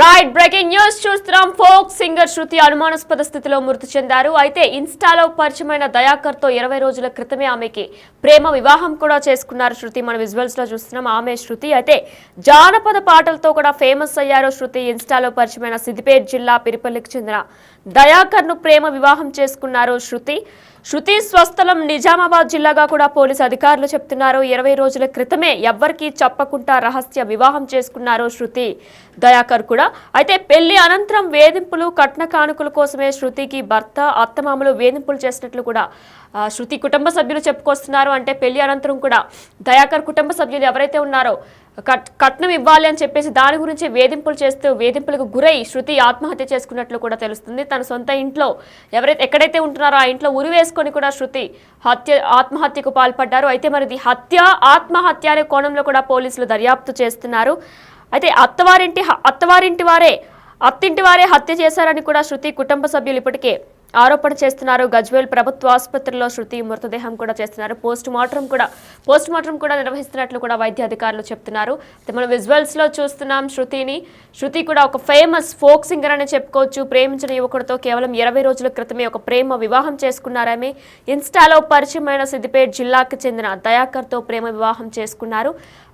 Right breaking news చూస్తున్నాం. Folk singer శృతి అనుమానాస్పద స్థితిలో మృతి చెందారు. అయితే ఇన్స్టాలో పరిచయమైన దయాకర్ తో 20 రోజుల క్రితమే ఆమెకి ప్రేమ వివాహం కూడా చేసుకున్నారు శృతి. మన విజువల్స్ లో చూస్తున్నాం ఆమె శృతి. అయితే జానపద పాటలతో కూడా ఫేమస్ అయ్యారు శృతి. ఇన్స్టాలో పరిచయమైన సిద్దిపేట జిల్లా పిరిపల్లికి చెందిన దయాకర్ ను ప్రేమ వివాహం చేసుకున్నారు శృతి. శృతి స్వస్థలం నిజామాబాద్ జిల్లాగా కూడా పోలీసు అధికారులు చెప్తున్నారు. 20 రోజుల క్రితమే ఎవ్వరికీ చెప్పకుండా రహస్య వివాహం చేసుకున్నారు శృతి దయాకర్ కూడా. అయితే పెళ్లి అనంతరం వేధింపులు కట్న కానుకల కోసమే శృతికి భర్త అత్తమామలు వేధింపులు చేసినట్లు కూడా శృతి కుటుంబ సభ్యులు చెప్పుకొస్తున్నారు. అంటే పెళ్లి అనంతరం కూడా దయాకర్ కుటుంబ సభ్యులు ఎవరైతే ఉన్నారో కట్నం ఇవ్వాలి అని చెప్పేసి దాని గురించి వేధింపులు చేస్తూ వేధింపులకు గురై శృతి ఆత్మహత్య చేసుకున్నట్లు కూడా తెలుస్తుంది. తన సొంత ఇంట్లో ఎక్కడైతే ఉంటున్నారో ఆ ఇంట్లో ఉరి వేసుకొని కూడా శృతి ఆత్మహత్యకు పాల్పడ్డారు. అయితే మరి హత్య ఆత్మహత్య అనే కోణంలో కూడా పోలీసులు దర్యాప్తు చేస్తున్నారు. అయితే అత్తింటి వారే హత్య చేశారని కూడా శృతి కుటుంబ సభ్యులు ఇప్పటికే ఆరోపణ చేస్తున్నారు. గజ్వేల్ ప్రభుత్వ ఆసుపత్రిలో శృతి మృతదేహం కూడా చేస్తున్నారు. పోస్ట్ మార్టం కూడా నిర్వహిస్తున్నట్లు కూడా వైద్య అధికారులు చెప్తున్నారు. మనం విజువల్స్ లో చూస్తున్నాం శృతి కూడా ఒక ఫేమస్ ఫోక్ సింగర్ అని చెప్పుకోవచ్చు. ప్రేమించిన యువకుడితో కేవలం 20 రోజుల క్రితమే ఒక ప్రేమ వివాహం చేసుకున్నారామె. ఇన్స్టాలో పరిచయమైన సిద్దిపేట జిల్లాకు చెందిన దయాకర్ తో ప్రేమ వివాహం చేసుకున్నారు.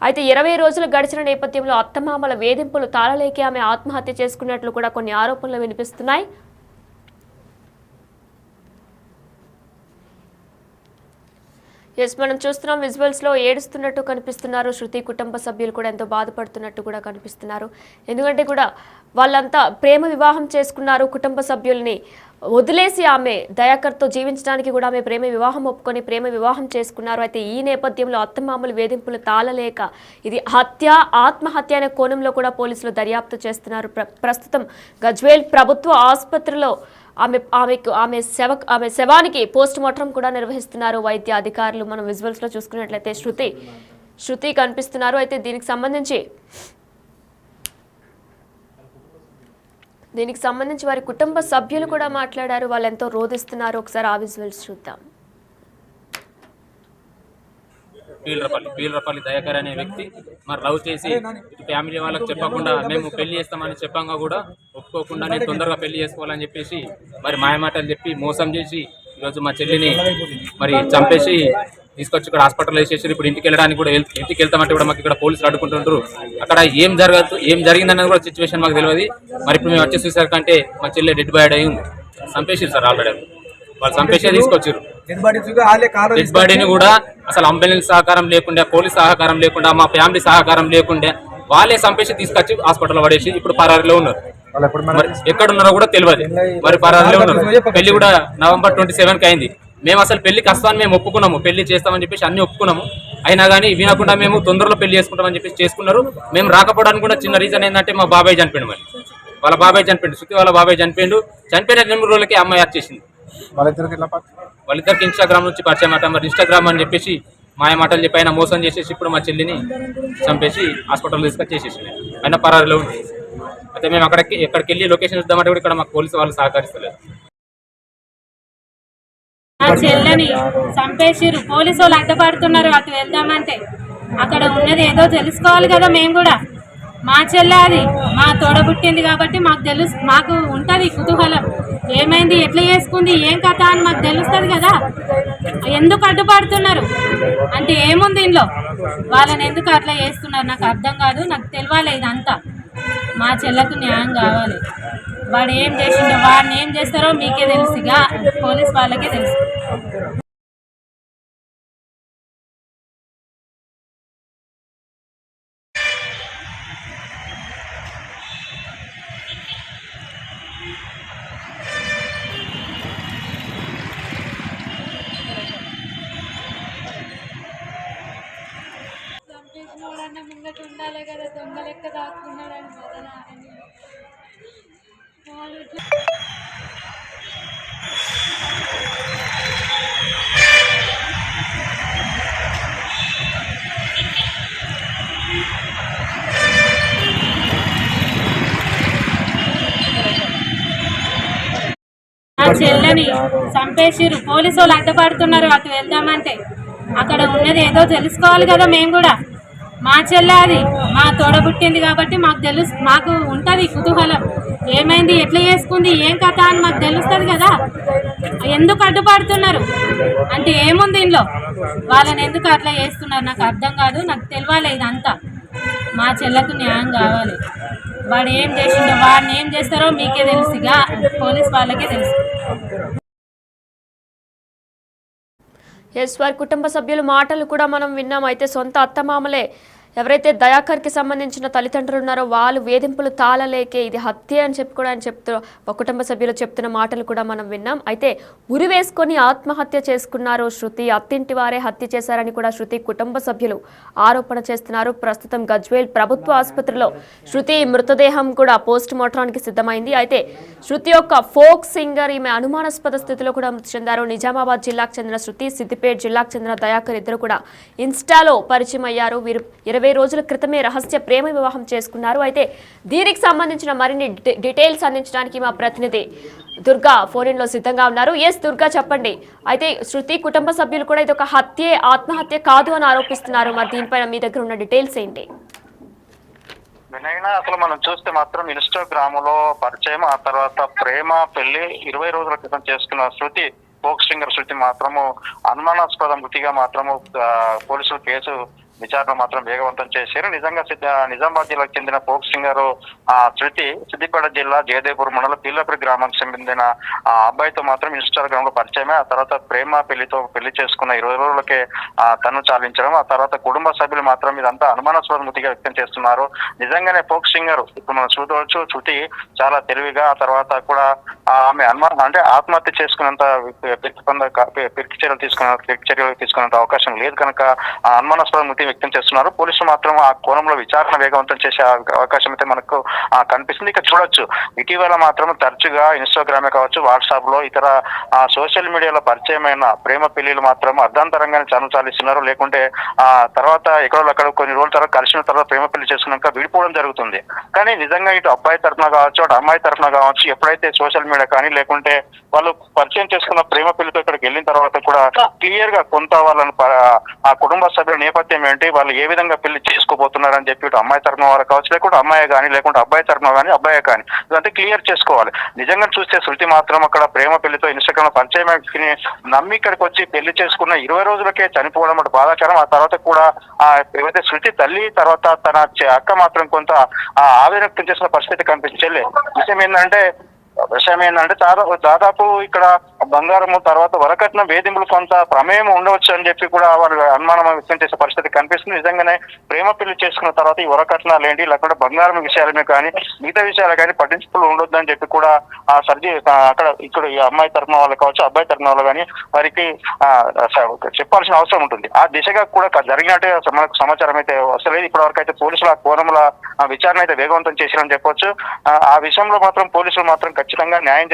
అయితే 20 రోజులు గడిచిన నేపథ్యంలో అత్తమామల వేధింపులు తాళలేక ఆమె ఆత్మహత్య చేసుకున్నట్లు కూడా కొన్ని ఆరోపణలు వినిపిస్తున్నాయి. మనం చూస్తున్నాం విజువల్స్ లో ఏడుస్తున్నట్టు కనిపిస్తున్నారు. శృతి కుటుంబ సభ్యులు కూడా ఎంతో బాధపడుతున్నట్టు కూడా కనిపిస్తున్నారు. ఎందుకంటే కూడా వాళ్ళంతా ప్రేమ వివాహం చేసుకున్నారు. కుటుంబ సభ్యుల్ని వదిలేసి ఆమె దయాకర్తో జీవించడానికి కూడా ఆమె ప్రేమ వివాహం ఒప్పుకొని ప్రేమ వివాహం చేసుకున్నారు. అయితే ఈ నేపథ్యంలో అత్తమామలు వేధింపులు తాళలేక ఇది ఆత్మహత్య అనే కోణంలో కూడా పోలీసులు దర్యాప్తు చేస్తున్నారు. ప్రస్తుతం గజ్వేల్ ప్రభుత్వ ఆసుపత్రిలో ఆమె శవానికి పోస్ట్ మార్టం కూడా నిర్వహిస్తున్నారు వైద్య అధికారులు. మనం విజువల్స్ లో చూసుకున్నట్లయితే శృతి కనిపిస్తున్నారు. అయితే దీనికి సంబంధించి వారి కుటుంబ సభ్యులు కూడా మాట్లాడారు. వాళ్ళు ఎంతో రోధిస్తున్నారు. ఒకసారి ఆ విజువల్స్ చూద్దాం. పీలరపల్లి దయాకర్ అనే వ్యక్తి మరి లవ్ చేసి ఫ్యామిలీ వాళ్ళకి చెప్పకుండా మేము పెళ్లి చేస్తామని చెప్పంగా కూడా ఒప్పుకోకుండా నేను తొందరగా పెళ్లి చేసుకోవాలని చెప్పేసి మరి మాయమాటలు చెప్పి మోసం చేసి ఈరోజు మా చెల్లిని మరి చంపేసి తీసుకొచ్చి ఇక్కడ హాస్పిటల్ వేసేసి ఇప్పుడు ఇంటికి వెళ్ళడానికి కూడా ఇంటికి వెళ్తామంటే కూడా మాకు ఇక్కడ పోలీసులు అడ్డుకుంటుంటారు. అక్కడ ఏం జరిగిందన్నది కూడా సిచ్యువేషన్ మాకు తెలియదు. మరి ఇప్పుడు మేము వచ్చి చూసాకంటే మా చెల్లి డెడ్ బాడీ అయి చంపేసారు సార్. ఆల్రెడీ వాళ్ళు చంపేసే తీసుకొచ్చారు. డెడ్ బాడీని కూడా అసలు అంబులెన్స్ సహకారం లేకుండా పోలీస్ సహకారం లేకుండా మా ఫ్యామిలీ సహకారం లేకుండా వాళ్ళే చంపేసి తీసుకొచ్చి హాస్పిటల్లో పడేసి ఇప్పుడు పరారీలో ఉన్నారు. ఎక్కడున్నారో కూడా తెలియదు. మరి పరారీలో ఉన్నారు. పెళ్లి కూడా November 27కి అయింది. మేము అసలు పెళ్లికి వస్తామని మేము ఒప్పుకున్నాము. పెళ్లి చేస్తామని చెప్పేసి అన్ని ఒప్పుకున్నాము. అయినా కానీ వినకుండా మేము తొందరలో పెళ్లి చేసుకుంటామని చెప్పేసి చేసుకున్నారు. మేము రాకపోవడానికి కూడా చిన్న రీజన్ ఏంటంటే మా బాబాయ్ చనిపోయిండు. మరి వాళ్ళ బాబాయ్ చనిపోయిండు. శృతి వాళ్ళ బాబాయ్ చనిపోయిన 2 రోజులకి అమ్మాయి వచ్చేసింది. వాళ్ళిద్దరికి ఇన్స్టాగ్రామ్ నుంచి పరిచయం మాట. మరి ఇన్స్టాగ్రామ్ అని చెప్పేసి మాయ మాటలు చెప్పి ఆయన మోసం చేసేసి ఇప్పుడు మా చెల్లిని చంపేసి హాస్పిటల్ తీసుకొచ్చేసేసి ఆయన పరారీలో ఉంది. అయితే మేము ఎక్కడికి వెళ్ళి లొకేషన్ ఇద్దామంటే కూడా ఇక్కడ మాకు పోలీసు వాళ్ళు సహకరిస్తలేదు. మా చెల్లని చంపేసిరు. పోలీసు వాళ్ళు అడ్డపడుతున్నారు. అటు వెళ్దామంటే అక్కడ ఉన్నది ఏదో తెలుసుకోవాలి కదా. మేము కూడా మా చెల్లె అది మా తోడబుట్టింది కాబట్టి మాకు ఉంటుంది కుతూహలం. ఏమైంది, ఎట్లా చేసుకుంది, ఏం కథ అని మాకు తెలుస్తుంది కదా. ఎందుకు అడ్డుపడుతున్నారు అంటే ఏముంది ఇంట్లో, వాళ్ళని ఎందుకు అట్లా చేస్తున్నారు నాకు అర్థం కాదు. నాకు తెలియాలి ఇదంతా. మా చెల్లకు న్యాయం కావాలి. వాడు ఏం చేసిండో వాడిని ఏం చేస్తారో మీకే తెలుసుగా, పోలీస్ వాళ్ళకే తెలుసు. ముంగట ఉండాలి కదా. దొంగ లెక్క దాక్కున్నాడని మా చెల్లని చంపేసిరు. పోలీసు వాళ్ళు అడ్డపడుతున్నారు. అటు వెళ్దామంటే అక్కడ ఉన్నది ఏదో తెలుసుకోవాలి కదా. మేము కూడా మా చెల్లె అది మా తోడబుట్టింది కాబట్టి మాకు ఉంటుంది కుతూహలం, ఏమైంది, ఎట్లా చేసుకుంది, ఏం కథ అని మాకు తెలుస్తుంది కదా. ఎందుకు అడ్డుపడుతున్నారు అంటే ఏముంది ఇంట్లో, వాళ్ళని ఎందుకు అట్లా చేస్తున్నారు నాకు అర్థం కాదు. నాకు తెలియాలి ఇదంతా, మా చెల్లకు న్యాయం కావాలి. వాడు ఏం చేసిండో, వాడిని ఏం చేస్తారో మీకే తెలుసుగా, పోలీస్ వాళ్ళకే తెలుసు. వారి కుటుంబ సభ్యుల మాటలు కూడా మనం విన్నాం. అయితే సొంత అత్తమామలే ఎవరైతే దయాకర్కి సంబంధించిన తల్లిదండ్రులు ఉన్నారో వాళ్ళు వేధింపులు తాళలేకే ఇది హత్య అని చెప్పి కూడా ఆయన కుటుంబ సభ్యులు చెప్తున్న మాటలు కూడా మనం విన్నాం. అయితే ఉరి వేసుకొని ఆత్మహత్య చేసుకున్నారు శృతి, అత్తింటి వారే హత్య చేశారని కూడా శృతి కుటుంబ సభ్యులు ఆరోపణ చేస్తున్నారు. ప్రస్తుతం గజ్వేల్ ప్రభుత్వ ఆసుపత్రిలో శృతి మృతదేహం కూడా పోస్ట్ మార్టంకి సిద్ధమైంది. అయితే శృతి యొక్క ఫోక్ సింగర్, ఈమె అనుమానాస్పద స్థితిలో కూడా మృతి చెందారు. నిజామాబాద్ జిల్లాకు చెందిన శృతి, సిద్దిపేట జిల్లాకు చెందిన దయాకర్ ఇద్దరు కూడా ఇన్స్టాలో పరిచయం అయ్యారు. వీరు 20 రోజుల క్రితమే రహస్య ప్రేమ వివాహం చేసుకున్నారు. అయితే దీనికి సంబంధించిన మరిన్ని డీటెయిల్స్ అందించడానికి మా ప్రతినిధి దుర్గా ఫోన్ లో సిద్ధంగా ఉన్నారు. దుర్గా చెప్పండి. అయితే శృతి కుటుంబ సభ్యులు కూడా ఇది ఒక హత్యే, ఆత్మహత్య కాదు అని ఆరోపిస్తున్నారు. మరి దీనిపైన మీ దగ్గర ఉన్న డీటెయిల్స్ ఏంటి? వినైనా అసలు మనం చూస్తే మాత్రం ఇన్స్టాగ్రామ్ లో పరిచయం, ఆ తర్వాత ప్రేమ పెళ్లి 20 రోజుల క్రితం చేసుకున్న శృతి, ఫోక్ సింగర్ శృతి మాత్రము అనుమానాస్పద మృతిగా మాత్రము పోలీసులు కేసు విచారణ మాత్రం వేగవంతం చేశారు. నిజంగా నిజామాబాద్ జిల్లాకు చెందిన ఫోక్ సింగర్ శృతి సిద్దిపేట జిల్లా జయదేవ్పూర్ మండలం పిల్లపూర్ గ్రామానికి చెందిన అబ్బాయితో మాత్రం ఇన్స్టాగ్రామ్ లో పరిచయమే. ఆ తర్వాత ప్రేమ పెళ్లితో పెళ్లి చేసుకున్న 20 రోజులకే తను చాలించడం, ఆ తర్వాత కుటుంబ సభ్యులు మాత్రం ఇదంతా అనుమానాస్పద మృతిగా వ్యక్తం చేస్తున్నారు. నిజంగానే ఫోక్ సింగర్ ఇప్పుడు మనం చూడవచ్చు, శృతి చాలా తెలివిగా, ఆ తర్వాత కూడా ఆమె అంటే ఆత్మహత్య చేసుకున్నంత పిరికి చర్యలు తీసుకున్నంత అవకాశం లేదు కనుక అనుమానాస్పద మృతి వ్యక్తం చేస్తున్నారు. పోలీసులు మాత్రం ఆ కోణంలో విచారణ వేగవంతం చేసే అవకాశం అయితే మనకు కనిపిస్తుంది. ఇక చూడొచ్చు, ఇటీవల మాత్రం తరచుగా ఇన్స్టాగ్రామే కావచ్చు, వాట్సాప్ లో ఇతర సోషల్ మీడియాలో పరిచయమైన ప్రేమ పెళ్లిలు మాత్రం అర్ధాంతరంగానే చాలిస్తున్నారు. లేకుంటే తర్వాత ఎక్కడో అక్కడ కొన్ని రోజుల తర్వాత కలిసిన తర్వాత ప్రేమ పెళ్లి చేసుకున్నాక విడిపోవడం జరుగుతుంది. కానీ నిజంగా ఇటు అబ్బాయి తరఫున కావచ్చు, అటు అమ్మాయి తరఫున కావచ్చు, ఎప్పుడైతే సోషల్ మీడియా కానీ లేకుంటే వాళ్ళు పరిచయం చేసుకున్న ప్రేమ పెళ్లితో ఇక్కడికి వెళ్ళిన తర్వాత కూడా క్లియర్ గా కొంత వాళ్ళని ఆ కుటుంబ సభ్యుల నేపథ్యం ఏంటి, వాళ్ళు ఏ విధంగా పెళ్లి చేసుకోబోతున్నారని చెప్పి ఇటు అమ్మాయి తరఫున వారు కావచ్చు, లేకుంటే అమ్మాయి కానీ లేకుంటే అబ్బాయి తరఫున కానీ అబ్బాయి కానీ ఇదంతా క్లియర్ చేసుకోవాలి. నిజంగా చూస్తే శృతి మాత్రం అక్కడ ప్రేమ పెళ్లితో ఇన్స్టాగ్రామ్ లో పరిచయం నమ్మి ఇక్కడికి వచ్చి పెళ్లి చేసుకున్న 20 రోజులకే చనిపోవడం అంటే బాధాకరం. ఆ తర్వాత కూడా ఏవైతే శృతి తల్లి తర్వాత తన అక్క మాత్రం కొంత ఆవేదన వ్యక్తం చేసిన పరిస్థితి కనిపించలే. విషయం ఏంటంటే దాదాపు ఇక్కడ బంగారము తర్వాత వరకట్నం వేధింపులు కొంత ప్రమేయం ఉండవచ్చు అని చెప్పి కూడా వారు అనుమానం వ్యక్తం చేసే పరిస్థితి కనిపిస్తుంది. నిజంగానే ప్రేమ పెళ్లి చేసుకున్న తర్వాత ఈ వరకట్నాలు ఏంటి, లేకుంటే బంగారం విషయాలమే కానీ మిగతా విషయాలు కానీ పట్టించుకులు ఉండొద్దని చెప్పి కూడా ఇక్కడ ఈ అమ్మాయి తరఫున వాళ్ళు కావచ్చు, అబ్బాయి తరఫున వాళ్ళు కానీ వారికి చెప్పాల్సిన అవసరం ఉంటుంది. ఆ దిశగా కూడా జరిగినట్టే మనకు సమాచారం అయితే వస్తలేదు. ఇప్పటి వరకు అయితే పోలీసులు ఆ కోణంలో విచారణ అయితే వేగవంతం చేశారని చెప్పొచ్చు. ఆ విషయంలో మాత్రం పోలీసులు మాత్రం ఖచ్చితంగా న్యాయం